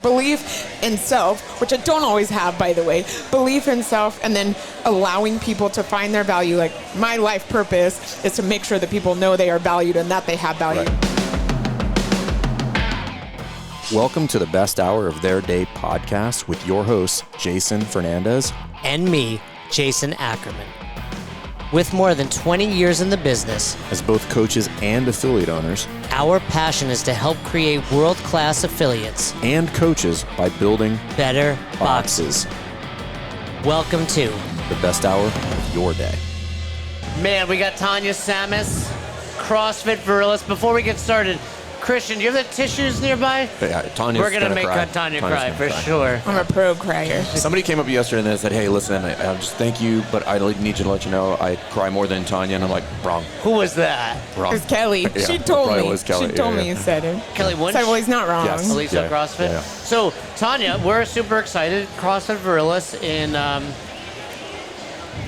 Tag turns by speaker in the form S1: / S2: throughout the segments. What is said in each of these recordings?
S1: Belief in self, which I don't always have, by the way. Belief in self, and then allowing people to find their value. Like, my life purpose is to make sure that people know they are valued and that they have value.
S2: Right. Welcome to the best hour of their day podcast with your hosts, Jason Fernandez.
S3: And me, Jason Ackerman. With more than 20 years in the business,
S2: as both coaches and affiliate owners,
S3: our passion is to help create world-class affiliates
S2: and coaches by building
S3: better boxes. Welcome to
S2: the best hour of your day.
S3: Man, we got Tanya Sammis, CrossFit Virilis. Before we get started, Christian, do you have the tissues nearby?
S2: Yeah, Tanya's
S3: We're gonna make Tanya cry for sure.
S1: I'm a pro crier.
S2: Somebody came up yesterday and they said, "Hey, listen, I just thank you, but I need you to let you know I cry more than Tanya." And I'm like, "Wrong."
S3: Who was that?
S2: Wrong.
S1: It's Kelly.
S2: Yeah,
S1: she told me.
S2: Was Kelly.
S1: She told me you said it.
S3: Kelly Wunsch?
S1: So, well, he's not wrong.
S2: Yes.
S3: Elisa CrossFit.
S2: Yeah.
S3: So, Tanya, we're super excited. CrossFit Virilis in,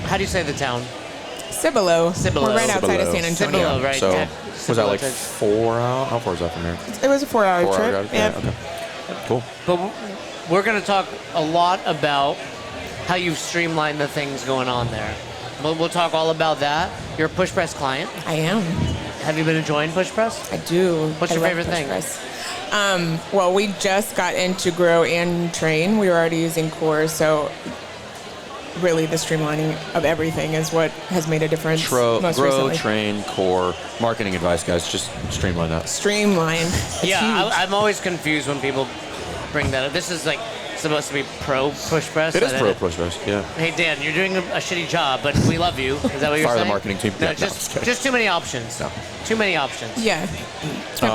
S3: how do you say the town?
S1: Cibolo.
S3: Cibolo.
S1: We're right outside of San Antonio.
S3: Cibolo, right.
S2: So,
S3: Yeah.
S2: was that like 4 hours? How far is that from here?
S1: It was a 4-hour
S2: 4
S1: trip.
S2: hours?
S1: Yeah.
S2: Okay. Cool.
S3: But we're going to talk a lot about how you've streamlined the things going on there. We'll talk all about that. You're a push press client.
S1: I am.
S3: Have you been enjoying push press?
S1: I do.
S3: What's
S1: I
S3: your
S1: love
S3: favorite
S1: push
S3: thing?
S1: press. Well, we just got into Grow and Train. We were already using Core, so really the streamlining of everything is what has made a difference most
S2: Grow,
S1: recently.
S2: Train, Core, marketing advice, guys. Just streamline that.
S1: Streamline. It's
S3: Yeah,
S1: huge.
S3: I'm always confused when people bring that up. This is like supposed to be pro push press.
S2: It is pro push press, yeah.
S3: Hey, Dan, you're doing a shitty job, but we love you. Is that what you're
S2: Fire
S3: saying?
S2: the marketing team.
S3: No,
S2: Yeah,
S3: just too many options.
S2: No.
S3: Too many options.
S1: Yeah.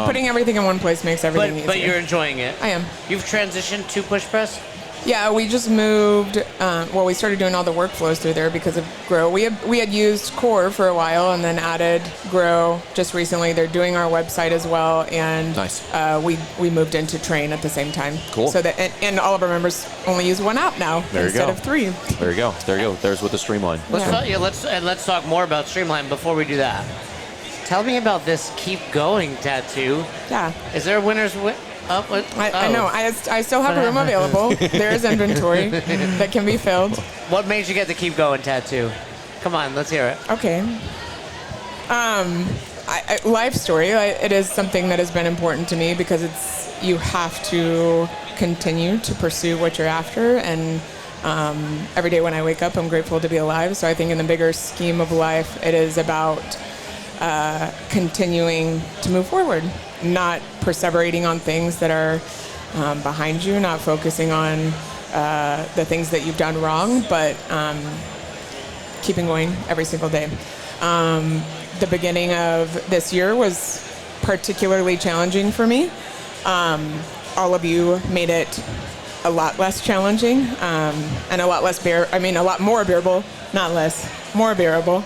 S1: Putting everything in one place makes everything easier.
S3: But you're enjoying it.
S1: I am.
S3: You've transitioned to push press?
S1: Yeah, we just moved. We started doing all the workflows through there because of Grow. We had used Core for a while and then added Grow just recently. They're doing our website as well, and
S2: Nice.
S1: We moved into Train at the same time.
S2: Cool.
S1: So that and all of our members only use one app now
S2: There you
S1: instead
S2: go.
S1: of 3.
S2: There you go. There's with the streamline.
S3: Let's talk more about Streamline before we do that. Tell me about this Keep Going tattoo.
S1: Yeah.
S3: Is there a winner's
S1: I know. I still have room available. There is inventory that can be filled.
S3: What made you get the Keep Going tattoo? Come on, let's hear it.
S1: Okay. Life story. It is something that has been important to me because you have to continue to pursue what you're after, and every day when I wake up, I'm grateful to be alive. So I think in the bigger scheme of life, it is about continuing to move forward, not perseverating on things that are behind you, not focusing on the things that you've done wrong, but keeping going every single day. The beginning of this year was particularly challenging for me. All of you made it a lot less challenging and a lot more bearable, not less, more bearable.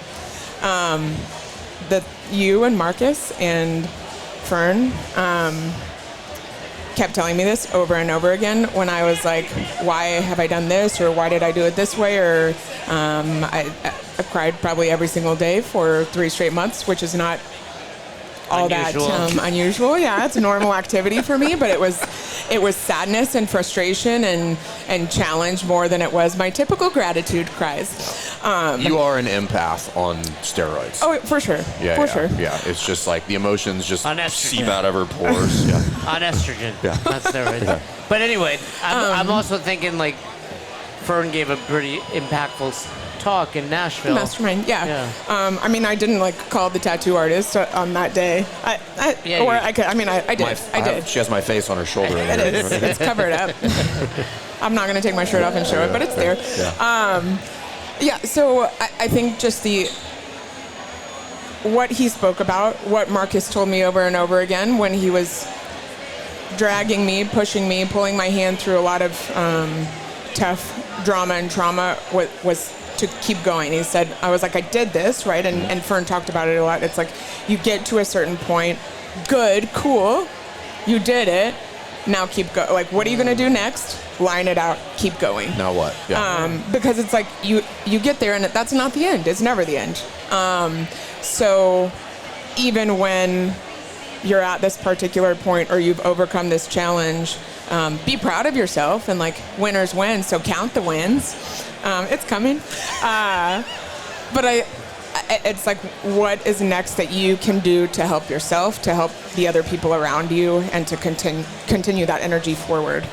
S1: You and Marcus and Fern kept telling me this over and over again when I was like, why have I done this, or why did I do it this way, or I cried probably every single day for 3 straight months, which is not all
S3: unusual.
S1: that unusual. Yeah, it's a normal activity for me, but it was sadness and frustration and challenge more than it was my typical gratitude cries.
S2: You are an empath on steroids.
S1: Oh, for sure.
S2: Yeah,
S1: sure.
S2: Yeah, it's just like the emotions just
S3: On estrogen.
S2: seep out of her pores. Yeah.
S3: On estrogen.
S2: Yeah.
S3: That's steroids.
S2: Yeah.
S3: But anyway, I'm also thinking like Fern gave a pretty impactful talk in Nashville.
S1: Mastermind, yeah. I didn't call the tattoo artist on that day. I did.
S2: She has my face on her shoulder.
S1: It is. It's covered up. I'm not going to take my shirt off and show it, but it's there.
S2: Yeah.
S1: So I think just what he spoke about, what Marcus told me over and over again when he was dragging me, pushing me, pulling my hand through a lot of tough drama and trauma was to keep going. He said, I was like, I did this, right? And Fern talked about it a lot. It's like, you get to a certain point, good, cool, you did it, now keep going. Like, what are you going to do next? Line it out, keep going.
S2: Now what? Yeah.
S1: Because it's like, you get there and that's not the end. It's never the end. So even when you're at this particular point or you've overcome this challenge, be proud of yourself, and like winners win, so count the wins. It's coming. But it's like, what is next that you can do to help yourself, to help the other people around you, and to continue that energy forward?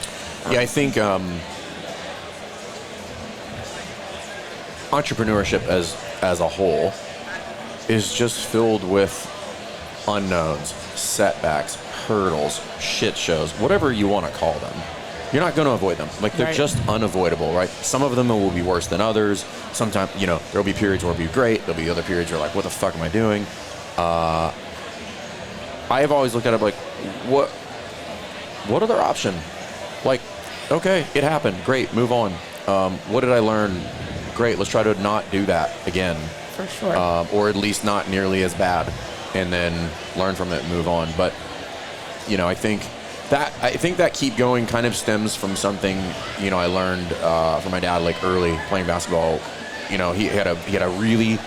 S2: Yeah, I think entrepreneurship as a whole is just filled with unknowns, setbacks, hurdles, shit shows, whatever you want to call them. You're not going to avoid them. Like, they're
S1: Right.
S2: just unavoidable, right? Some of them will be worse than others. Sometimes, there'll be periods where it'll be great. There'll be other periods where you're like, what the fuck am I doing? I have always looked at it like, what other option? Like, okay, it happened. Great, move on. What did I learn? Great, let's try to not do that again.
S1: For sure.
S2: Or at least not nearly as bad, and then learn from it and move on. But, I think that keep going kind of stems from something, I learned from my dad, like early playing basketball. He had a really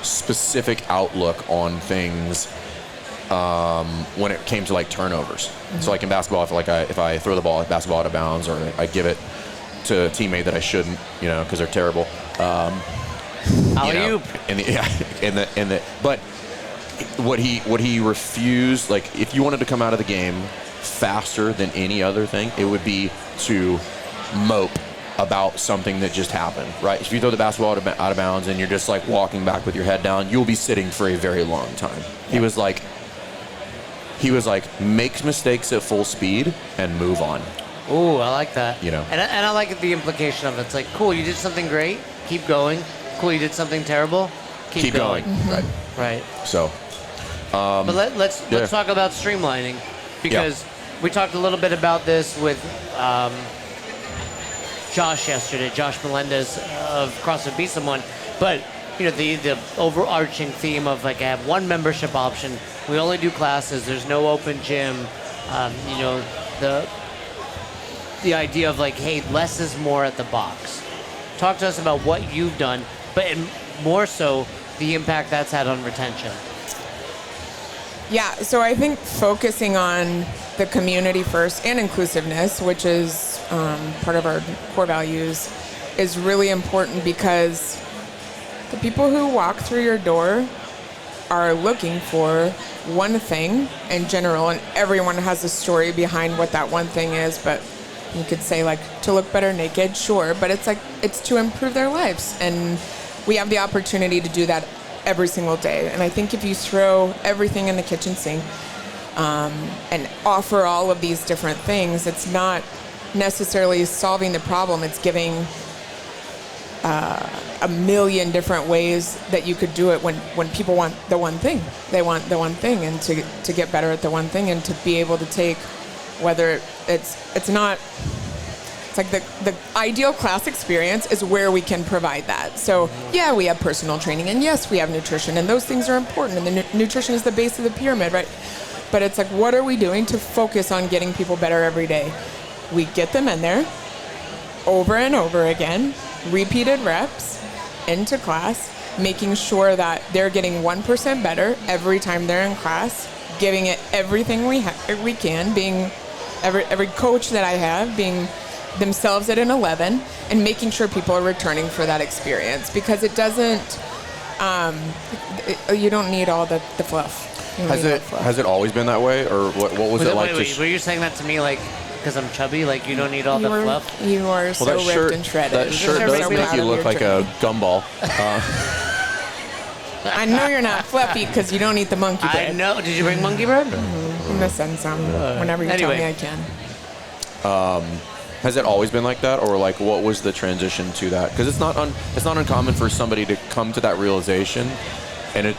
S2: specific outlook on things when it came to like turnovers. Mm-hmm. So like in basketball, if I throw the ball, basketball out of bounds, or I give it to a teammate that I shouldn't, because they're terrible.
S3: Alley-oop.
S2: But what he refused, like, if you wanted to come out of the game faster than any other thing, it would be to mope about something that just happened, right? If you throw the basketball out of bounds and you're just like walking back with your head down, you'll be sitting for a very long time. Yeah. He was like, make mistakes at full speed and move on.
S3: Ooh, I like that.
S2: And
S3: I like the implication of it. It's like, cool, you did something great, keep going. Cool, you did something terrible, keep going.
S2: Mm-hmm.
S3: Right.
S2: So,
S3: but let's talk about streamlining, because we talked a little bit about this with Josh yesterday, Josh Melendez of CrossFit Be Someone. But the overarching theme of like, I have one membership option. We only do classes. There's no open gym. The idea of like, hey, less is more at the box. Talk to us about what you've done, but more so the impact that's had on retention.
S1: Yeah, so I think focusing on the community first and inclusiveness, which is part of our core values, is really important, because the people who walk through your door are looking for one thing in general, and everyone has a story behind what that one thing is. But you could say, like, to look better naked, sure, but it's like, it's to improve their lives, and we have the opportunity to do that every single day. And I think if you throw everything in the kitchen sink and offer all of these different things, it's not necessarily solving the problem. It's giving a million different ways that you could do it when people want the one thing. They want the one thing, and to get better at the one thing, and to be able to take, whether it's like the ideal class experience is where we can provide that. So yeah, we have personal training, and yes, we have nutrition, and those things are important, and the nutrition is the base of the pyramid, right? But it's like, what are we doing to focus on getting people better every day? We get them in there over and over again, repeated reps into class, making sure that they're getting 1% better every time they're in class, giving it everything we can, being every coach that I have being themselves at an 11, and making sure people are returning for that experience, because it doesn't, you don't need all the fluff.
S2: Has it always been that way, or what was it like?
S3: Were you saying that to me, like, because I'm chubby, like you don't need all the fluff?
S1: You are so ripped and shredded.
S2: That shirt does make you look like a gumball.
S1: I know you're not fluffy because you don't eat the monkey bread.
S3: I know. Did you bring monkey bread?
S1: Mm-hmm. I'm gonna send some whenever you tell me I can.
S2: Has it always been like that, or like what was the transition to that? Because it's not uncommon for somebody to come to that realization, and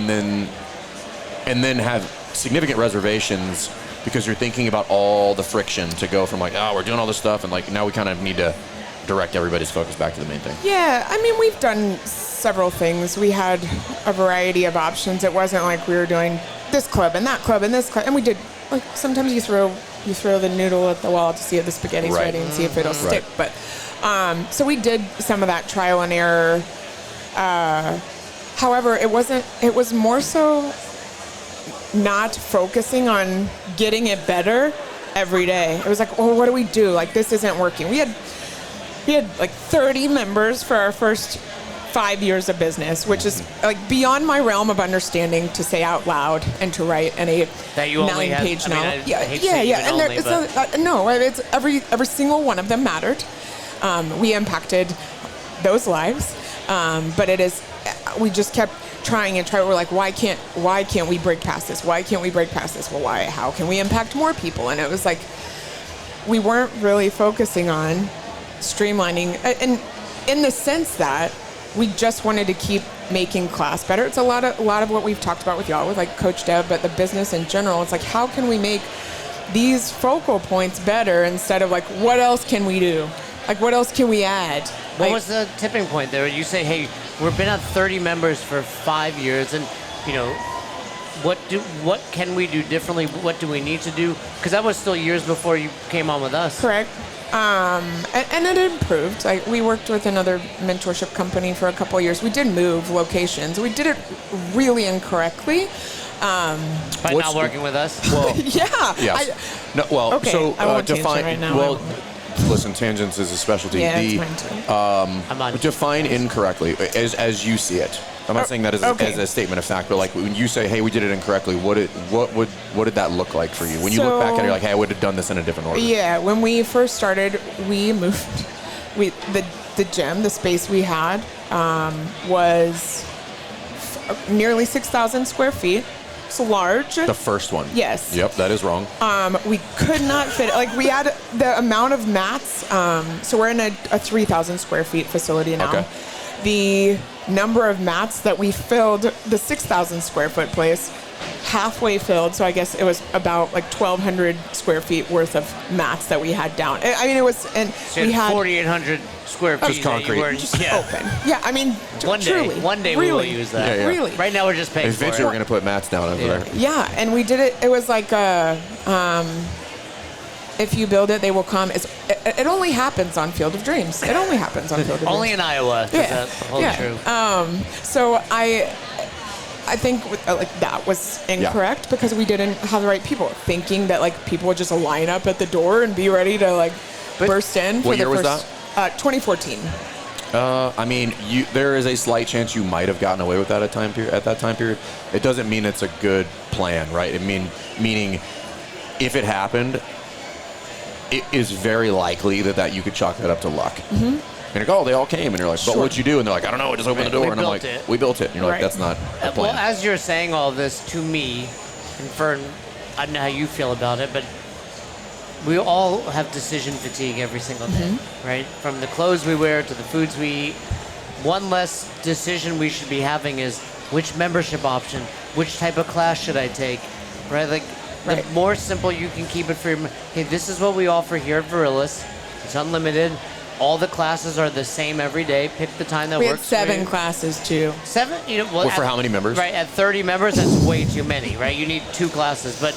S2: then have significant reservations, because you're thinking about all the friction to go from like, oh, we're doing all this stuff, and like now we kind of need to direct everybody's focus back to the main thing. Yeah,
S1: I mean, we've done several things. We had a variety of options. It wasn't like we were doing this club and that club and this club, and we did, like, sometimes you throw the noodle at the wall to see if the spaghetti's ready and see if it'll stick. But so we did some of that trial and error. However, it was more so not focusing on getting it better every day. It was like, oh, what do we do? Like, this isn't working. We had like 30 members for our first 5 years of business, which is like beyond my realm of understanding to say out loud and to write in a 9-page novel. It's every single one of them mattered. We impacted those lives, but we just kept trying. We're like, why can't we break past this? Why can't we break past this? Well, why? How can we impact more people? And it was like we weren't really focusing on streamlining, and in the sense that we just wanted to keep making class better. It's a lot of what we've talked about with y'all, with like Coach Deb, but the business in general. It's like, how can we make these focal points better instead of like, what else can we do? Like, what else can we add?
S3: What was the tipping point there? You say, hey, we've been at 30 members for 5 years, and what can we do differently? What do we need to do? Because that was still years before you came on with us.
S1: Correct. And it improved. Like, we worked with another mentorship company for a couple of years. We did move locations. We did it really incorrectly.
S3: By not working with us?
S2: Well,
S1: yeah.
S2: Yes.
S1: Okay,
S2: so
S1: I won't
S2: define
S1: right now.
S2: well. Listen, tangents is a specialty.
S1: Yeah, it's mine too.
S2: Define incorrectly as you see it. I'm not saying that as a statement of fact, but like when you say, "Hey, we did it incorrectly," what did that look like for you? When you look back at it, you're like, "Hey, I would have done this in a different order."
S1: Yeah, when we first started, we moved. The gym, the space we had, was nearly 6,000 square feet. It's large.
S2: The first one.
S1: Yes.
S2: Yep, that is wrong.
S1: We could not fit. Like, we had the amount of mats. So we're in a 3,000 square feet facility now.
S2: Okay.
S1: The number of mats that we filled the 6,000 square foot place halfway filled. So I guess it was about like 1,200 square feet worth of mats that we had down. I mean, it was, and
S3: so
S1: we had
S3: 4,800 square feet.
S2: Concrete.
S1: Open. Yeah, I mean, truly.
S3: One day
S1: really.
S3: we will use that.
S2: Yeah.
S1: Really.
S3: Right now we're just paying for it.
S2: Eventually we're going to put mats down over there.
S1: Yeah, and we did it. It was like if you build it, they will come. It only happens on Field of Dreams. It only happens on Field of Dreams.
S3: Only in Iowa.
S1: Yeah.
S3: That's true.
S1: So I think like that was incorrect because we didn't have the right people, thinking that like people would just line up at the door and be ready to like burst in.
S2: What year was that?
S1: 2014.
S2: I mean, there is a slight chance you might have gotten away with that at that time period. It doesn't mean it's a good plan, right? Meaning, if it happened, it is very likely that you could chalk that up to luck. Mm-hmm. And you're like, oh, they all came, and you're like, but what'd you do? And they're like, I don't know, I just opened the door, and I'm like, we built it. And you're like, that's not a plan.
S3: Well, as you're saying all this to me, and Fern, I don't know how you feel about it, but we all have decision fatigue every single day, right? From the clothes we wear to the foods we eat. One less decision we should be having is which membership option, which type of class should I take, right? Like, the more simple you can keep it for your, hey, this is what we offer here at Virilis. It's unlimited. All the classes are the same every day. Pick the time that works for you.
S1: We had 7 classes too.
S3: 7?
S2: Well, for how many members?
S3: Right, at 30 members, that's way too many, right? You need 2 classes. But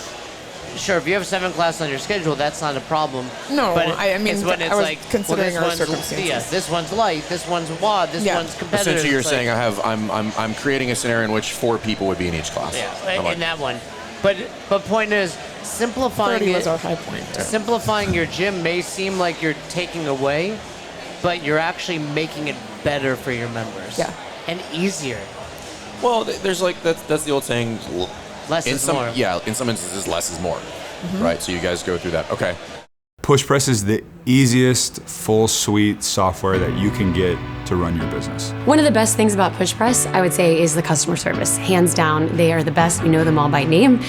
S3: sure, if you have 7 classes on your schedule, that's not a problem.
S1: No,
S3: but
S1: I mean,
S3: it's when it's
S1: I was
S3: like,
S1: considering
S3: well,
S1: our
S3: this
S1: circumstances.
S3: one's, this one's light, this one's WOD, this one's competitive.
S2: Essentially, you're saying I'm creating a scenario in which 4 people would be in each class.
S3: Yeah, in that one. But point is, simplifying
S1: 30 was our high point.
S3: Simplifying your gym may seem like you're taking away, but you're actually making it better for your members.
S1: Yeah.
S3: And easier.
S2: Well, there's like that's the old saying.
S3: Less is more.
S2: Yeah, in some instances, less is more. Right. So you guys go through that. Okay.
S4: PushPress is the easiest full suite software that you can get to run your business.
S5: One of the best things about PushPress, I would say, is the customer service. Hands down, they are the best. We know them all by name.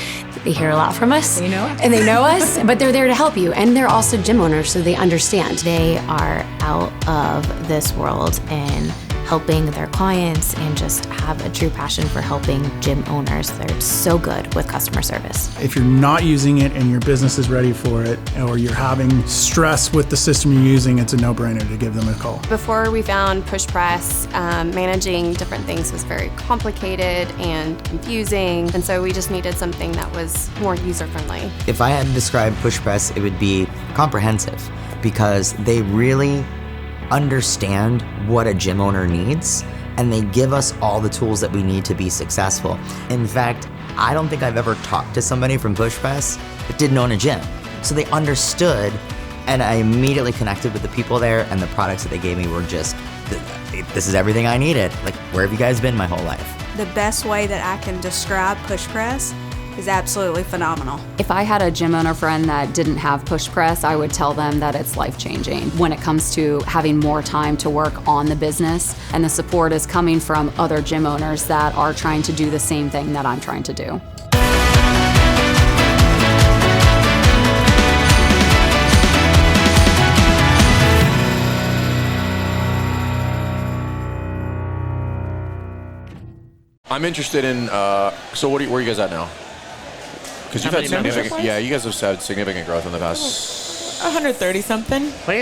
S5: They hear a lot from us.
S6: They know us.
S5: And they know us, but they're there to help you. And they're also gym owners, so they understand. They are out of this world and helping their clients and just have a true passion for helping gym owners. They're so good with customer service.
S7: If you're not using it and your business is ready for it, or you're having stress with the system you're using, it's a no-brainer to give them a call.
S8: Before we found PushPress, managing different things was very complicated and confusing, and so we just needed something that was more user-friendly.
S9: If I had to describe PushPress, it would be comprehensive, because they really understand what a gym owner needs, and they give us all the tools that we need to be successful. In fact, I don't think I've ever talked to somebody from Push Press that didn't own a gym. So they understood, and I immediately connected with the people there, and the products that they gave me were just, this is everything I needed. Like, where have you guys been my whole life?
S6: The best way that I can describe Push Press is absolutely phenomenal.
S10: If I had a gym owner friend that didn't have push press, I would tell them that it's life-changing when it comes to having more time to work on the business, and the support is coming from other gym owners that are trying to do the same thing that I'm trying to do.
S2: I'm interested in, so where are you guys at now? Because you've had significant, you guys have had significant growth in the past.
S1: 130 something.
S3: What do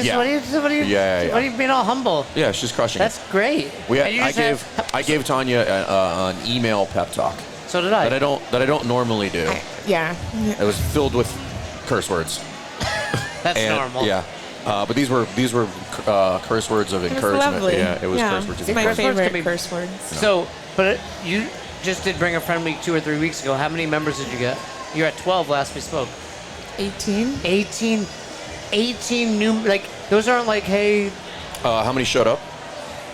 S3: you mean all humble?
S2: Yeah, she's crushing
S3: That's
S2: it.
S3: great.
S2: I gave Tanya an email pep talk.
S3: So did I.
S2: That I don't normally do.
S1: It
S2: was filled with curse words.
S3: That's normal.
S2: Yeah. But these were curse words of encouragement.
S1: Lovely.
S2: Yeah, it was curse words.
S1: It's my favorite curse words.
S3: So, but you just did Bring a Friend Week 2 or 3 weeks ago. How many members did you get? You're at 12 last we spoke.
S1: 18.
S3: 18 new, like, those aren't like, hey.
S2: How many showed up?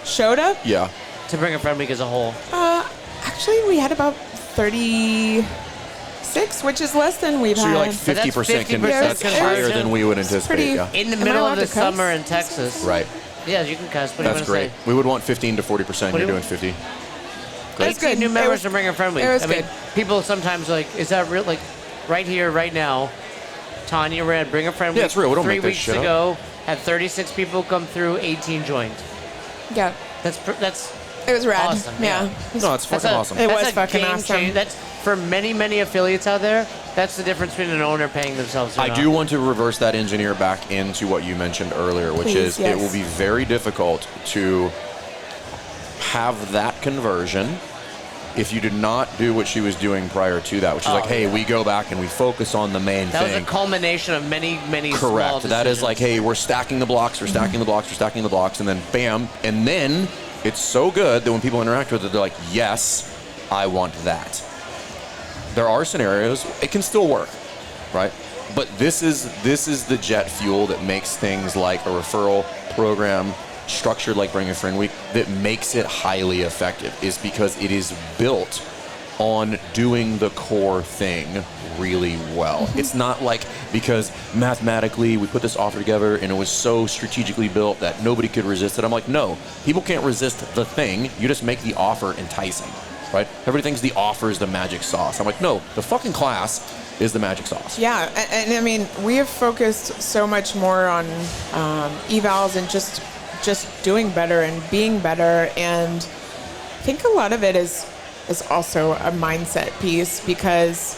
S1: Showed up?
S2: Yeah.
S3: To Bring a Friend Week as a whole.
S1: Actually, we had about 36, which is less than we've had.
S2: So you're like 50%. That's higher than we would anticipate.
S3: In the middle of the summer in Texas.
S2: Right.
S3: Yeah, you can cuss. What do you want to say?
S2: We would want 15 to 40%. You're doing 50.
S3: Great. 18 new members to Bring a Friend Week.
S1: It was good.
S3: People sometimes are like, is that real? Like, right here, right now, Tanya ran Bring a Friend Week.
S2: Yeah, it's real. We don't
S3: 3
S2: make this
S3: weeks
S2: shit
S3: ago. Had 36 people come through, 18 joined.
S1: Yeah.
S3: That's
S1: it was rad.
S3: awesome.
S1: Yeah.
S2: No, it's fucking awesome.
S1: It was fucking
S3: game
S1: awesome.
S3: change. That's for many affiliates out there. That's the difference between an owner paying themselves or
S2: I
S3: not.
S2: do want to reverse that engineer back into what you mentioned earlier, which is it will be very difficult to have that conversion if you did not do what she was doing prior to that, which is hey, we go back and we focus on the main thing.
S3: That was a culmination of many small
S2: Correct. That is
S3: decisions.
S2: like, hey, we're stacking the blocks, we're stacking the blocks, we're stacking the blocks, and then bam, and then it's so good that when people interact with it, they're like, yes, I want that. There are scenarios, it can still work, right? But this is the jet fuel that makes things like a referral program structured like Bring a Friend Week that makes it highly effective, is because it is built on doing the core thing really well. It's not like because mathematically we put this offer together and it was so strategically built that nobody could resist it. I'm like, no, people can't resist the thing. You just make the offer enticing, right? Everybody thinks the offer is the magic sauce. I'm like, no, the fucking class is the magic sauce.
S1: Yeah, and I mean, we have focused so much more on evals and just doing better and being better, and I think a lot of it is also a mindset piece, because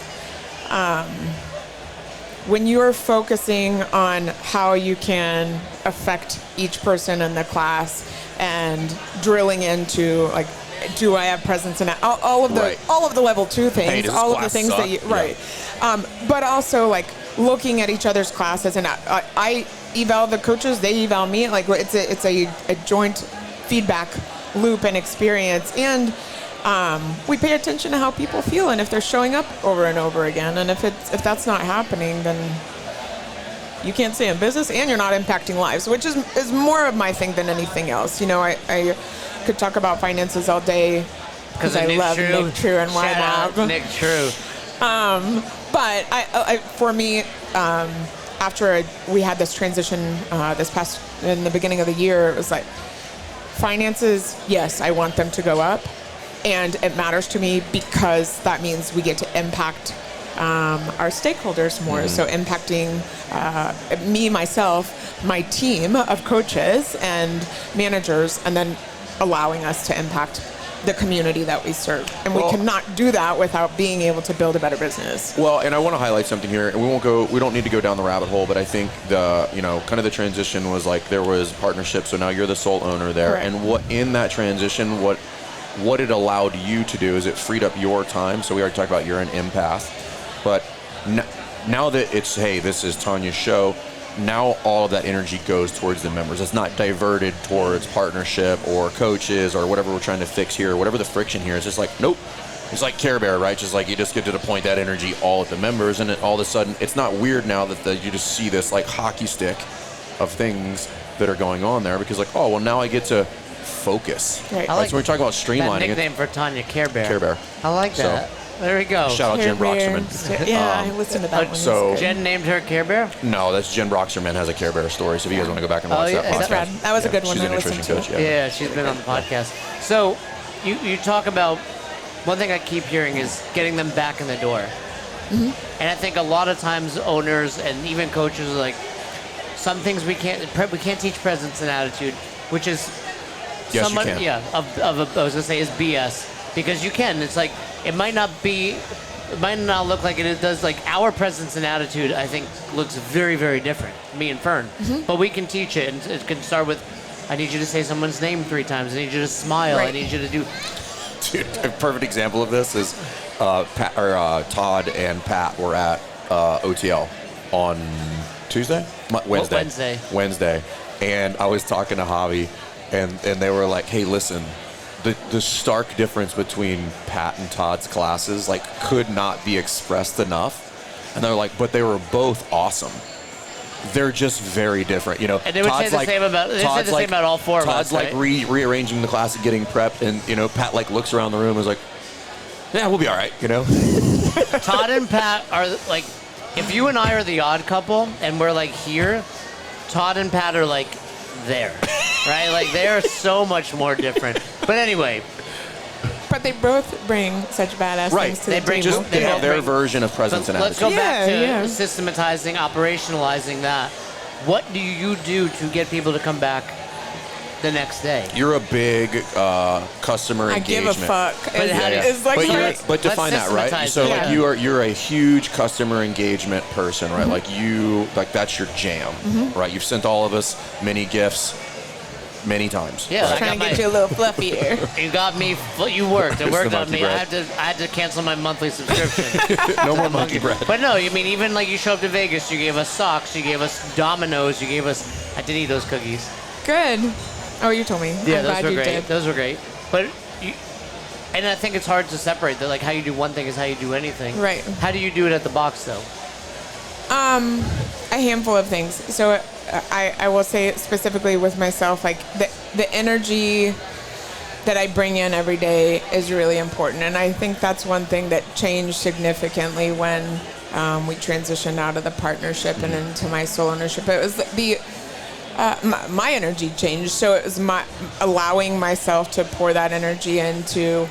S1: when you're focusing on how you can affect each person in the class and drilling into like, do I have presence in all of the level 2 things, all of the things that you but also like looking at each other's classes, and I eval the coaches, they eval me, like it's a joint feedback loop and experience, and we pay attention to how people feel and if they're showing up over and over again, and if that's not happening, then you can't stay in business and you're not impacting lives, which is more of my thing than anything else. You know, I could talk about finances all day because I love Nick True and why not.
S3: Nick True.
S1: But for me, after we had this transition in the beginning of the year, it was like, finances, yes, I want them to go up, and it matters to me because that means we get to impact our stakeholders more. So impacting me, myself, my team of coaches and managers, and then allowing us to impact the community that we serve. And we cannot do that without being able to build a better business.
S2: Well, and I want to highlight something here, and we don't need to go down the rabbit hole, but I think kind of the transition was like there was partnership, so now you're the sole owner there.
S1: Correct.
S2: And what in that transition, what it allowed you to do is it freed up your time. So we already talked about you're an empath, but now that it's, hey, this is Tanya's show, now all of that energy goes towards the members. It's not diverted towards partnership or coaches or whatever we're trying to fix here, whatever the friction here is. Just like, nope, It's like Care Bear, right? Just like you just get to deploy that energy all at the members, and all of a sudden, it's not weird now that you just see this like hockey stick of things that are going on there, because like, oh, well, now I get to focus.
S1: Right.
S3: I like
S2: so when we talk about streamlining,
S3: that nickname for Tanya, Care Bear.
S2: Care Bear.
S3: I like that. There we go.
S2: Shout out
S1: Care
S2: Jen
S1: Bear.
S2: Broxerman.
S1: Yeah, I listened to that one.
S2: So
S3: Jen named her Care Bear?
S2: no, that's Jen Broxerman has a Care Bear story. So if you guys want to go back and watch that
S3: That's
S2: podcast,
S1: rad. That was a good one
S2: She's a
S1: I listened
S2: nutrition coach.
S1: to.
S3: Yeah, she's been on the podcast. So you talk about, one thing I keep hearing is getting them back in the door.
S1: Mm-hmm.
S3: And I think a lot of times owners and even coaches are like, some things we can't teach presence and attitude, which is
S2: Yes,
S3: somewhat,
S2: you can.
S3: yeah, I was gonna say is BS, because you can. It's like it might not look like it does. Like our presence and attitude, I think, looks very, very different. Me and Fern, but we can teach it, and it can start with, I need you to say someone's name 3 times. I need you to smile. I
S1: Right.
S3: need you to do.
S2: Dude, a perfect example of this is Todd and Pat were at OTL on Tuesday? Wednesday. And I was talking to Javi, and they were like, hey, listen, the stark difference between Pat and Todd's classes like could not be expressed enough. And they're like, but they were both awesome. They're just very different, you know.
S3: And they would say the same about all 4 of us.
S2: Todd's like rearranging the class and getting prepped, and you know, Pat like looks around the room and is like, yeah, we'll be all right, you know.
S3: Todd and Pat are like, if you and I are the odd couple and we're like here, Todd and Pat are like there, right? Like they're so much more different. But anyway.
S1: But they both bring such badass things to the table.
S2: They have their version of presence and
S3: Let's
S2: attitude.
S3: go back to systematizing, operationalizing that. What do you do to get people to come back the next day?
S2: You're a big customer
S1: I
S2: engagement.
S1: give a fuck.
S3: But
S1: It's like
S2: but define that, right?
S3: systematize
S2: So
S3: it.
S2: like you're a huge customer engagement person, right? Like that's your jam, right? You've sent all of us many gifts many times.
S3: Yeah,
S2: right?
S1: trying to get you a little fluffier.
S3: You got me. You worked. It
S2: It's
S3: worked
S2: the
S3: on me.
S2: monkey
S3: I
S2: bread.
S3: had to cancel my monthly subscription.
S2: No more monkey bread.
S3: But no, you mean even like you show up to Vegas, you gave us socks, you gave us Dominoes, you gave us. I did eat those cookies.
S1: Good. Oh, you told me.
S3: Yeah,
S1: I'm
S3: those
S1: glad
S3: were
S1: you
S3: great.
S1: did.
S3: Those were great. But and I think it's hard to separate that. Like how you do one thing is how you do anything.
S1: Right.
S3: How do you do it at the box though?
S1: A handful of things. So I will say specifically with myself, like the energy that I bring in every day is really important. And I think that's one thing that changed significantly when we transitioned out of the partnership and into my sole ownership. It was my energy changed. So it was my allowing myself to pour that energy into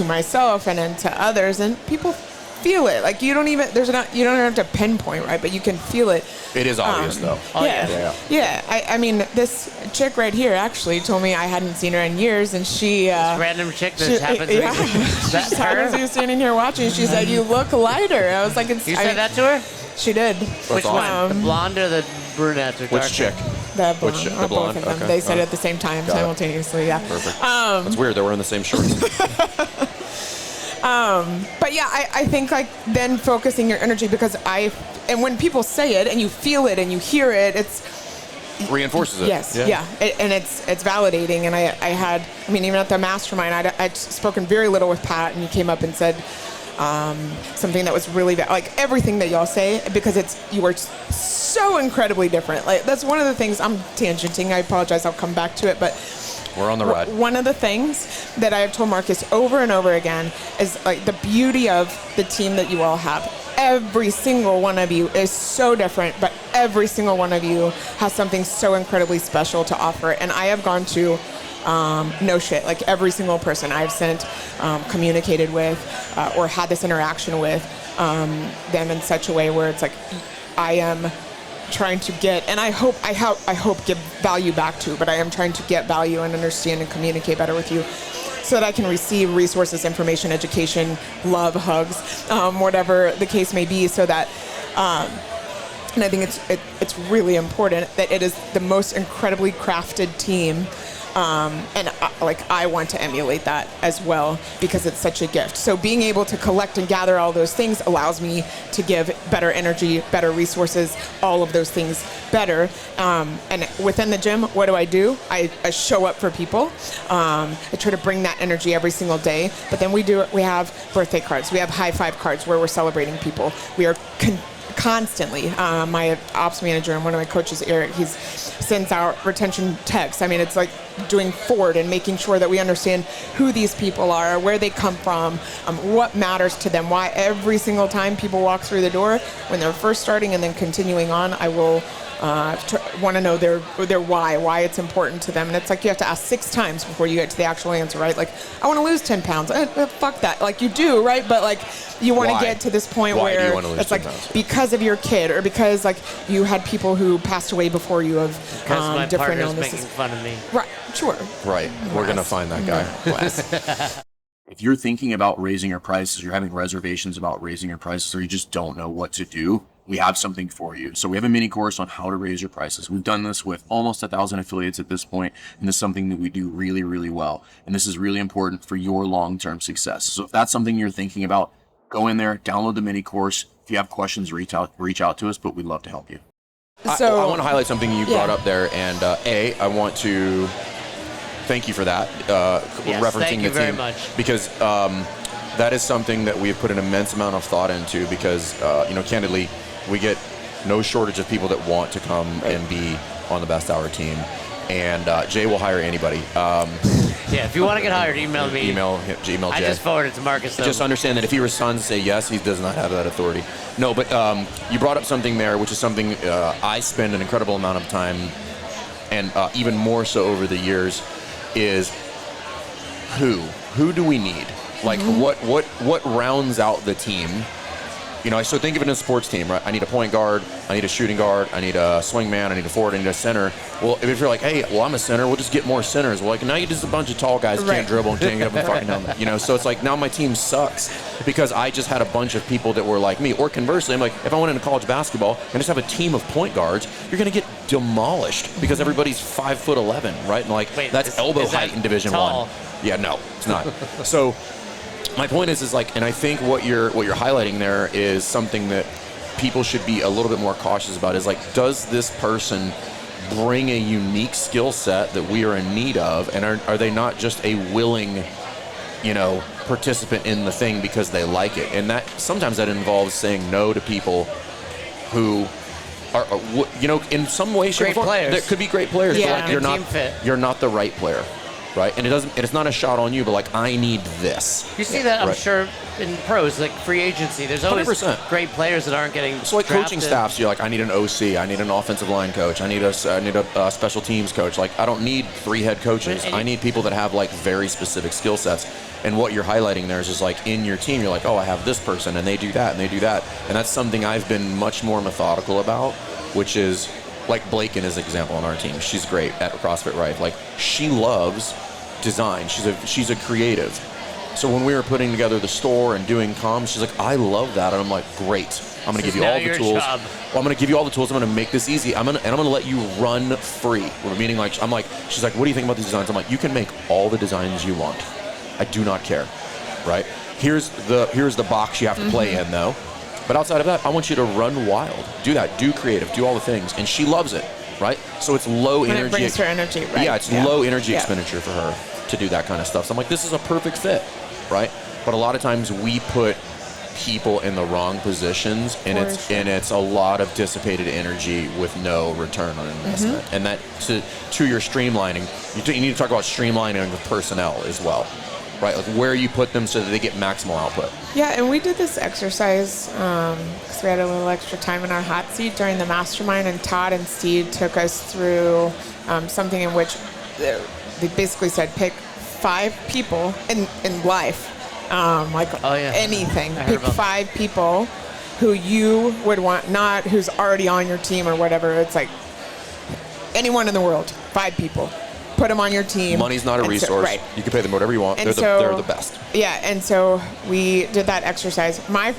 S1: myself and into others, and people feel it. Like you don't even have to pinpoint, right? But you can feel it.
S2: It is obvious though.
S3: Oh,
S1: Yeah. I mean, this chick right here actually told me I hadn't seen her in years, and she
S3: This random chick that happens to be. Is that
S1: I
S3: her?
S1: was standing here watching. She said, "You look lighter." I was like,
S3: You said that to her?
S1: She did.
S3: Which
S2: awesome.
S3: one? The blonde or the brunette or darker?
S2: Which chick?
S1: The blonde.
S2: Which- the
S1: Both
S2: blonde?
S1: of them.
S2: Okay.
S1: They said
S2: Oh.
S1: it at the same time,
S2: Got it.
S1: simultaneously. Yeah.
S2: Perfect. That's weird. They were in the same shorts.
S1: But yeah, I think like then focusing your energy, because and when people say it and you feel it and you hear it, it's
S2: Reinforces it.
S1: yes, yeah. And it's validating. And I mean, even at the mastermind, I'd spoken very little with Pat, and he came up and said something that was really like everything that y'all say, because you are so incredibly different. Like that's one of the things. I'm tangenting. I apologize. I'll come back to it, but.
S2: We're on the ride.
S1: One of the things that I have told Marcus over and over again is like the beauty of the team that you all have. Every single one of you is so different, but every single one of you has something so incredibly special to offer. And I have gone to no shit, like every single person I've sent, communicated with, or had this interaction with them in such a way where it's like I am trying to get, and I hope give value back to, but I am trying to get value and understand and communicate better with you, so that I can receive resources, information, education, love, hugs, whatever the case may be, so that, and I think it's really important that it is the most incredibly crafted team I want to emulate that as well because it's such a gift. So being able to collect and gather all those things allows me to give better energy, better resources, all of those things better. And within the gym, what do? I show up for people. I try to bring that energy every single day. But then we have birthday cards. We have high five cards where we're celebrating people. We are constantly. My ops manager and one of my coaches, Eric, he sends out retention texts. I mean, it's like doing forward and making sure that we understand who these people are, where they come from, what matters to them, why every single time people walk through the door, when they're first starting and then continuing on, I will want to know their why it's important to them. And it's like you have to ask 6 times before you get to the actual answer, right? Like, I want to lose 10 pounds. Fuck that. Like, you do, right? But like, you want to get to this point where it's like because of your kid, or because like you had people who passed away before you of
S3: my
S1: different
S3: partner's
S1: illnesses.
S3: making fun of me.
S1: Right, sure.
S2: Right, we're gonna find that guy. If you're thinking about raising your prices, you're having reservations about raising your prices, or you just don't know what to do, we have something for you. So we have a mini course on how to raise your prices. We've done this with almost 1,000 affiliates at this point, and this is something that we do really, really well. And this is really important for your long-term success. So if that's something you're thinking about, go in there, download the mini course. If you have questions, reach out to us, but we'd love to help you.
S1: So
S2: I want to highlight something you brought up there, and I want to thank you for that, referencing
S3: thank you
S2: the
S3: very
S2: team,
S3: much.
S2: because that is something that we have put an immense amount of thought into. Because candidly, we get no shortage of people that want to come and be on the Best Hour team, and Jay will hire anybody.
S3: Yeah, if you want to get hired, email me.
S2: Email Jay.
S3: I just forwarded it to Marcus.
S2: Just understand that if he responds to say yes, he does not have that authority. No, but you brought up something there, which is something I spend an incredible amount of time, and even more so over the years, is who do we need? Like what rounds out the team? So think of it as a sports team, right? I need a point guard, I need a shooting guard, I need a swingman, I need a forward, I need a center. Well, if you're like, hey, I'm a center, we'll just get more centers. Well, like, now you're just a bunch of tall guys who can't dribble and can't get up and fucking down. So it's like, now my team sucks because I just had a bunch of people that were like me. Or conversely, I'm like, if I went into college basketball and just have a team of point guards, you're going to get demolished because everybody's 5'11", right? And like, that's elbow height in Division
S3: tall?
S2: 1. Yeah, no, it's not. So my point is like, and I think what you're highlighting there is something that people should be a little bit more cautious about, is like, does this person bring a unique skill set that we are in need of, and are they not just a willing, participant in the thing because they like it? And that sometimes that involves saying no to people who are in some way, shape, or form, that could be great players, but like, you're not the right player. Right, and it's not a shot on you, but like, I need this.
S3: You see that, I'm sure, in pros, like free agency. There's always
S2: 100%.
S3: great players that aren't getting
S2: So like
S3: drafted.
S2: coaching staffs, you're like, I need an OC, I need an offensive line coach, I need a special teams coach. Like, I don't need 3 head coaches. I need people that have like very specific skill sets. And what you're highlighting there is just like, in your team, you're like, oh, I have this person, and they do that, and they do that. And that's something I've been much more methodical about, which is like Blake is an example on our team. She's great at CrossFit Virilis. Like, she loves design. She's a creative. So when we were putting together the store and doing comms, she's like, I love that. And I'm like, great. I'm going to give you all the tools. Well, I'm going to give you all the tools. I'm going to make this easy. I'm going to let you run free. Meaning, like, she's like, what do you think about these designs? I'm like, you can make all the designs you want. I do not care. Right? Here's the box you have to play in, though. But outside of that, I want you to run wild. Do that. Do creative. Do all the things. And she loves it. Right? So it's low energy.
S1: It brings her energy, right?
S2: Yeah, it's low energy expenditure for her to do that kind of stuff. So I'm like, this is a perfect fit, right? But a lot of times we put people in the wrong positions, and it's a lot of dissipated energy with no return on investment. And that to your streamlining, you need to talk about streamlining with personnel as well, right? Like, where you put them so that they get maximal output.
S1: Yeah, and we did this exercise because we had a little extra time in our hot seat during the mastermind, and Todd and Steve took us through something in which they basically said, pick 5 people in life, anything. Pick 5 people who you would want, not who's already on your team or whatever. It's like anyone in the world, 5 people. put them on your team.
S2: Money's not a
S1: And so-
S2: resource.
S1: right.
S2: You can pay them whatever you want.
S1: And
S2: They're the best.
S1: Yeah, and so we did that exercise. My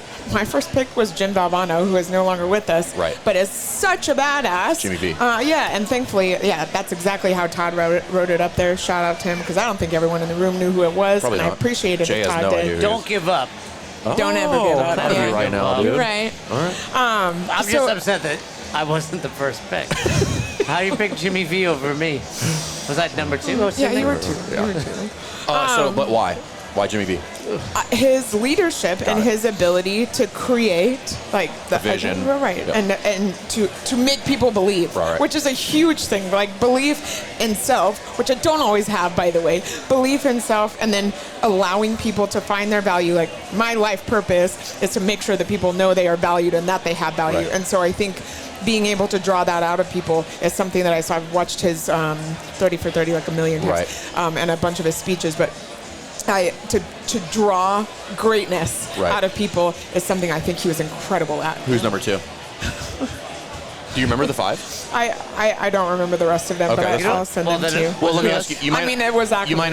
S1: first pick was Jim Valvano, who is no longer with us,
S2: Right.
S1: but is such a badass.
S2: Jimmy V.
S1: Yeah, and thankfully, that's exactly how Todd wrote it up there. Shout out to him, because I don't think everyone in the room knew who it was,
S2: Probably
S1: and
S2: not.
S1: I appreciated
S2: Jay
S1: it.
S2: has
S1: Todd
S2: no
S1: did.
S2: idea who
S3: Don't give up.
S1: Don't ever give up.
S2: Proud of you right now, dude.
S1: You're right.
S2: All right.
S3: I'm just upset that I wasn't the first pick. How do you pick Jimmy V over me? Was I number 2?
S1: Yeah, you were 2.
S2: Yeah.
S1: You were 2.
S2: But why? Why Jimmy V?
S1: His leadership and his ability to create like the
S2: vision.
S1: right,
S2: Yep.
S1: and to make people believe,
S2: Right.
S1: which is a huge thing. Like belief in self, which I don't always have, by the way. Belief in self, and then allowing people to find their value. Like my life purpose is to make sure that people know they are valued and that they have value.
S2: Right.
S1: And so I think being able to draw that out of people is something that I saw. I've watched his 30 for 30 like a million times, and a bunch of his speeches, but to draw greatness out of people is something I think he was incredible at.
S2: Who's number 2? Do you remember the 5?
S1: I don't remember the rest of them,
S2: Okay,
S1: but I'll send them to you.
S2: Well, let me ask you.
S1: It was
S2: you might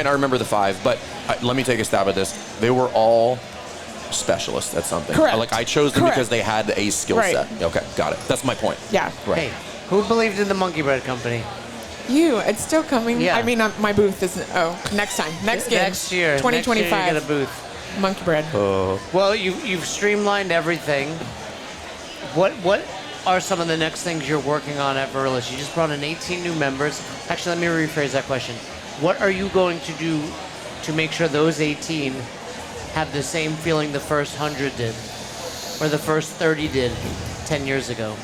S2: not remember the 5, but let me take a stab at this. They were all specialists at something.
S1: Correct.
S2: Like I chose them
S1: Correct.
S2: because they had a skill
S1: Right.
S2: set. Okay, got it. That's my point.
S1: Yeah.
S2: Right.
S3: Hey, who believed in the Monkey Bread Company?
S1: It's still coming.
S3: Yeah.
S1: I mean, my booth is next time, next game,
S3: Next year.
S1: 2025.
S3: Next year you get a booth.
S1: Monkey Bread.
S3: Well, you've streamlined everything. What are some of the next things you're working on at Virilis? You just brought in 18 new members. Actually, let me rephrase that question. What are you going to do to make sure those 18 have the same feeling the first 100 did, or the first 30 did 10 years ago?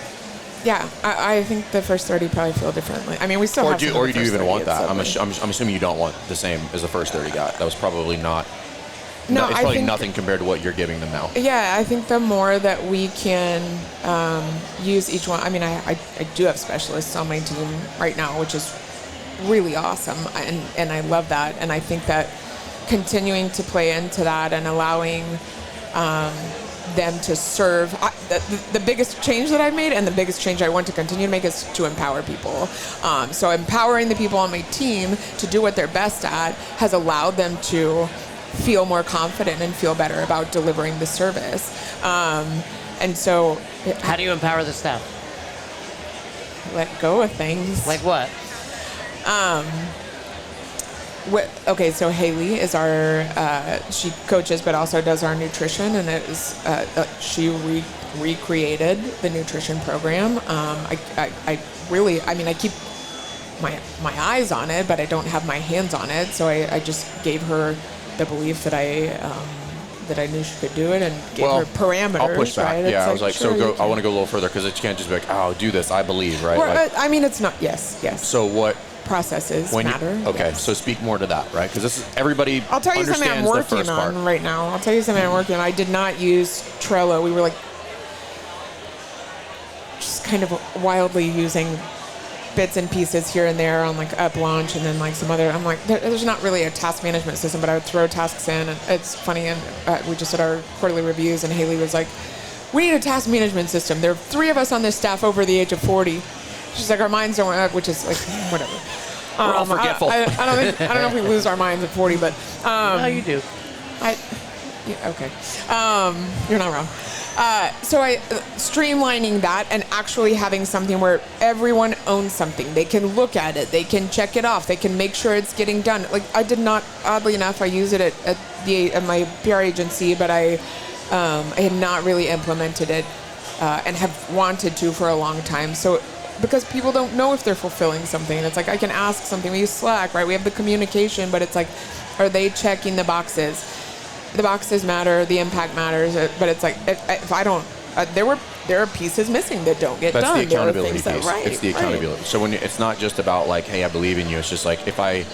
S1: Yeah, I think the first 30 probably feel differently. I mean, we still have some of
S2: Or
S1: the
S2: do you
S1: first
S2: even
S1: 30
S2: want that?
S1: at Subway.
S2: I'm assuming you don't want the same as the first 30 got. That was probably not.
S1: No,
S2: it's
S1: I
S2: probably
S1: think-
S2: nothing compared to what you're giving them now.
S1: Yeah, I think the more that we can use each one. I mean, I do have specialists on my team right now, which is really awesome, and I love that. And I think that continuing to play into that and allowing them to serve. The biggest change that I've made, and the biggest change I want to continue to make, is to empower people. So empowering the people on my team to do what they're best at has allowed them to feel more confident and feel better about delivering the service. And so,
S3: How do you empower the staff?
S1: let go of things.
S3: Like what?
S1: Okay, so Haley is our, she coaches but also does our nutrition, and it is, she recreated the nutrition program. I keep my eyes on it, but I don't have my hands on it, so I just gave her the belief that I knew she could do it, and gave her parameters.
S2: I'll push back.
S1: Right?
S2: Yeah,
S1: It's
S2: I was like,
S1: sure,
S2: so
S1: you
S2: I want to
S1: can.
S2: go a little further, because it can't just be like, oh, do this, I believe, right?
S1: Or,
S2: Like,
S1: I mean, it's not. Yes.
S2: so what?
S1: Processes
S2: When
S1: matter.
S2: okay,
S1: yes.
S2: so speak more to that, right? Because this is everybody.
S1: I'll tell you something I'm
S2: understands the
S1: working
S2: first
S1: on
S2: part.
S1: right now. I'll tell you something I'm working on. I did not use Trello. We were like just kind of wildly using bits and pieces here and there on like Up Launch, and then like some other. I'm like, there's not really a task management system, but I would throw tasks in, and it's funny. And we just did our quarterly reviews, and Haley was like, "We need a task management system. There are 3 of us on this staff over the age of 40." She's like, "Our minds don't work," which is like whatever.
S2: We're all forgetful.
S1: I don't know if we lose our minds at 40, but
S3: No, you do.
S1: okay. You're not wrong. So streamlining that and actually having something where everyone owns something. They can look at it. They can check it off. They can make sure it's getting done. Like I did not, oddly enough, I use it at my PR agency, but I had not really implemented it and have wanted to for a long time. So because people don't know if they're fulfilling something. And it's like, I can ask something. We use Slack, right? We have the communication, but it's like, are they checking the boxes? The boxes matter, the impact matters, but it's like, if I don't, there are pieces missing that don't get
S2: That's
S1: done.
S2: the accountability
S1: There are
S2: piece.
S1: things that,
S2: It's the accountability. So when it's not just about like, hey, I believe in you. It's just like, if I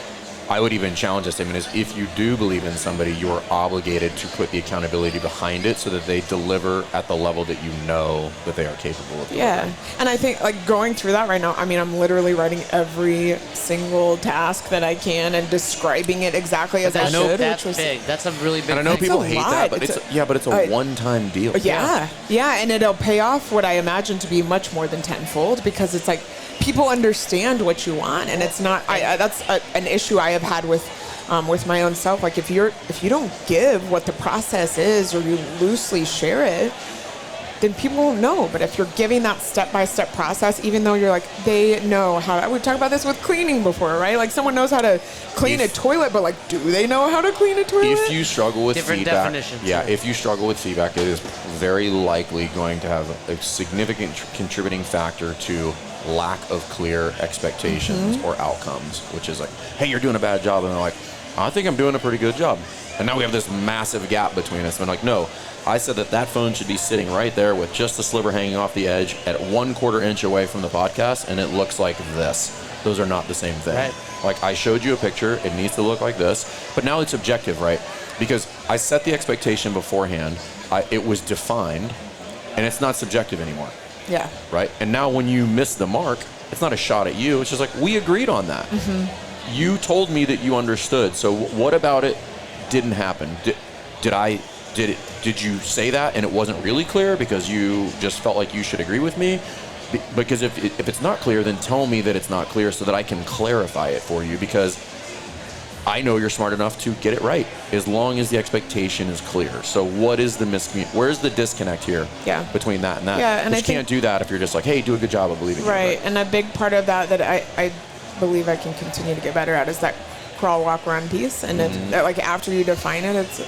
S2: I would even challenge this statement is if you do believe in somebody, you are obligated to put the accountability behind it so that they deliver at the level that you know that they are capable of delivering.
S1: Yeah. And I think like going through that right now, I mean, I'm literally writing every single task that I can and describing it exactly as I should.
S3: That's big. That's a really big
S2: And I know
S3: thing.
S2: people hate that, but it's a one-time deal.
S1: Yeah. And it'll pay off what I imagine to be much more than tenfold because it's like people understand what you want, and it's not. That's an issue I have had with my own self. Like if you don't give what the process is, or you loosely share it, then people won't know. But if you're giving that step-by-step process, even though you're like, they know how. We talked about this with cleaning before, right? Like someone knows how to clean a toilet, but like, do they know how to clean a toilet?
S2: If you struggle with
S3: Different
S2: feedback,
S3: definitions.
S2: if you struggle with feedback, it is very likely going to have a significant contributing factor to lack of clear expectations or outcomes, which is like, hey, you're doing a bad job, and they're like, I think I'm doing a pretty good job. And now we have this massive gap between us. And I'm like, no, I said that phone should be sitting right there with just the sliver hanging off the edge at 1/4 inch away from the podcast, and it looks like this. Those are not the same thing.
S3: Right.
S2: Like I showed you a picture, it needs to look like this, but now it's objective, right? Because I set the expectation beforehand, it was defined, and it's not subjective anymore.
S1: Yeah.
S2: Right? And now when you miss the mark, it's not a shot at you. It's just like, we agreed on that. You told me that you understood. So what about it didn't happen? Did you say that and it wasn't really clear because you just felt like you should agree with me? Because if it's not clear, then tell me that it's not clear so that I can clarify it for you, because I know you're smart enough to get it right as long as the expectation is clear. So what is the where's the disconnect here between that and that?
S1: Yeah, and
S2: you can't do that if you're just like, hey, do a good job of believing
S1: right. And a big part of that I believe I can continue to get better at is that crawl, walk, run piece. And like after you define it, it's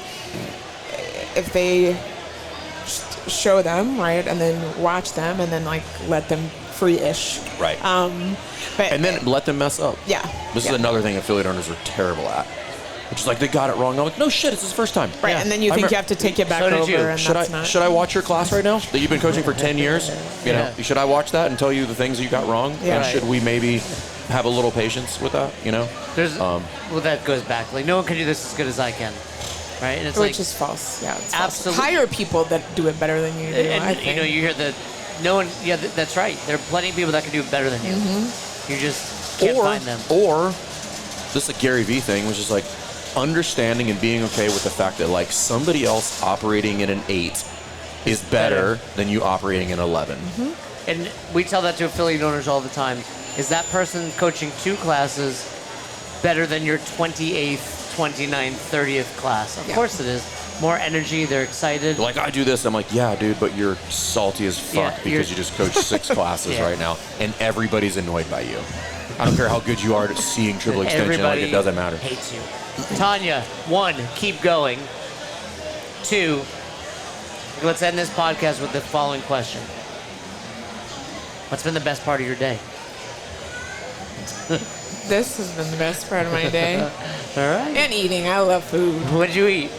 S1: if they show them, right, and then watch them, and then like let them free-ish.
S2: Right. And then let them mess up.
S1: Yeah.
S2: This is another thing affiliate owners are terrible at. Which is like, they got it wrong. I'm like, no shit, it's his first time.
S1: Right, and then you think you have to take it back over, and that's not.
S2: Should I watch your class right now that you've been coaching for 10 years? You know, should I watch that and tell you the things that you got wrong?
S1: Yeah.
S2: And should we maybe have a little patience with that, you know?
S3: Well, that goes back. Like, no one can do this as good as I can. Right? And it's
S1: Which is false. Yeah, it's
S3: absolutely.
S1: False. Hire people that do it better than you do.
S3: And you know, you hear no one. Yeah, that's right. There are plenty of people that can do it better than you. You just can't find them.
S2: Or this is a Gary Vee thing, which is like understanding and being okay with the fact that like somebody else operating in an 8 is better than you operating in 11.
S3: And we tell that to affiliate owners all the time. Is that person coaching 2 classes better than your 28th, 29th, 30th class? Of course it is. More energy, they're excited.
S2: Like, I do this, I'm like, yeah, dude, but you're salty as fuck because you just coached 6 classes right now, and everybody's annoyed by you. I don't care how good you are at seeing triple extension,
S3: Everybody
S2: like it doesn't matter.
S3: Hates you. Tanya, 1, keep going. 2, let's end this podcast with the following question. What's been the best part of your day?
S1: This has been the best part of my day.
S3: All right.
S1: And eating. I love food.
S3: What'd you eat?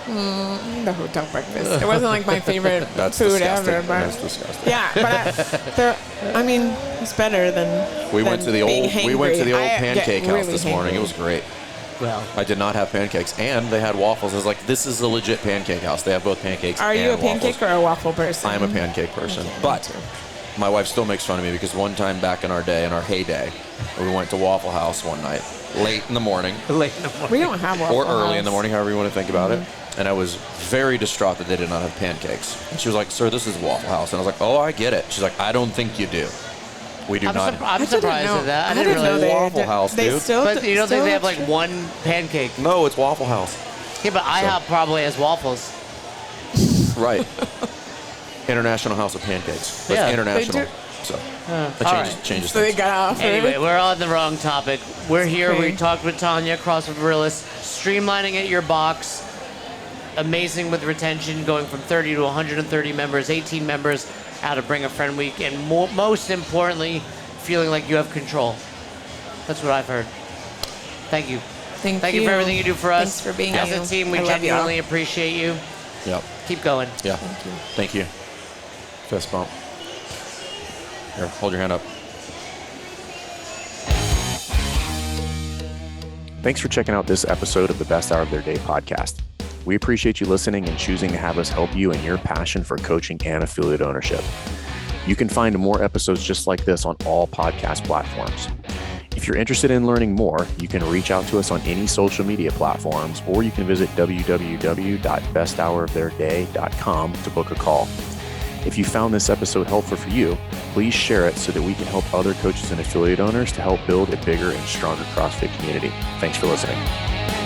S1: The hotel breakfast. It wasn't like my favorite
S2: That's
S1: food
S2: disgusting.
S1: ever. But
S2: That's disgusting.
S1: yeah, but I mean, it's better than
S2: We went to the old
S1: hangry.
S2: pancake house
S1: really
S2: this morning.
S1: hangry.
S2: It was great.
S3: Well,
S2: I did not have pancakes, and they had waffles. I was like, this is a legit pancake house. They have both pancakes
S1: Are
S2: and
S1: you a pancake
S2: waffles.
S1: or a waffle person?
S2: I am a pancake person. But my wife still makes fun of me because one time back in our heyday, we went to Waffle House one night, late in the morning.
S3: late in the morning.
S1: We don't have waffle
S2: Or early
S1: House.
S2: in the morning, however you want to think about it. And I was very distraught that they did not have pancakes. And she was like, sir, this is Waffle House. And I was like, oh, I get it. She's like, I don't think you do. We do not.
S3: I'm surprised at that. I didn't
S1: know
S3: realize.
S1: they
S2: Waffle
S1: did-
S2: House,
S1: they
S2: dude.
S1: Still,
S3: But you don't think they have like
S1: still-
S3: one pancake?
S2: No, it's Waffle House.
S3: Yeah, but IHOP probably has waffles.
S2: Right. International House of Pancakes. That's
S3: Yeah.
S2: international.
S1: They do.
S2: So
S3: all
S2: that
S3: right.
S2: changes
S1: So they
S2: things.
S1: got off.
S3: Anyway, we're on the wrong topic. We're here.
S1: Okay.
S3: We talked with Tanya, CrossFit Virilis, streamlining at your box. Amazing with retention, going from 30 to 130 members, 18 members, out of Bring a Friend Week, and most importantly, feeling like you have control. That's what I've heard. Thank you.
S1: Thank
S3: you for everything you do for us.
S1: Thanks for being
S3: As
S1: you.
S3: a team, we
S1: I love you all.
S3: genuinely appreciate you.
S2: Yep.
S3: Keep going.
S2: Yeah.
S1: Thank you.
S2: Thank you. Fist bump. Here, hold your hand up. Thanks for checking out this episode of the Best Hour of Their Day podcast. We appreciate you listening and choosing to have us help you in your passion for coaching and affiliate ownership. You can find more episodes just like this on all podcast platforms. If you're interested in learning more, you can reach out to us on any social media platforms, or you can visit www.besthouroftheirday.com to book a call. If you found this episode helpful for you, please share it so that we can help other coaches and affiliate owners to help build a bigger and stronger CrossFit community. Thanks for listening.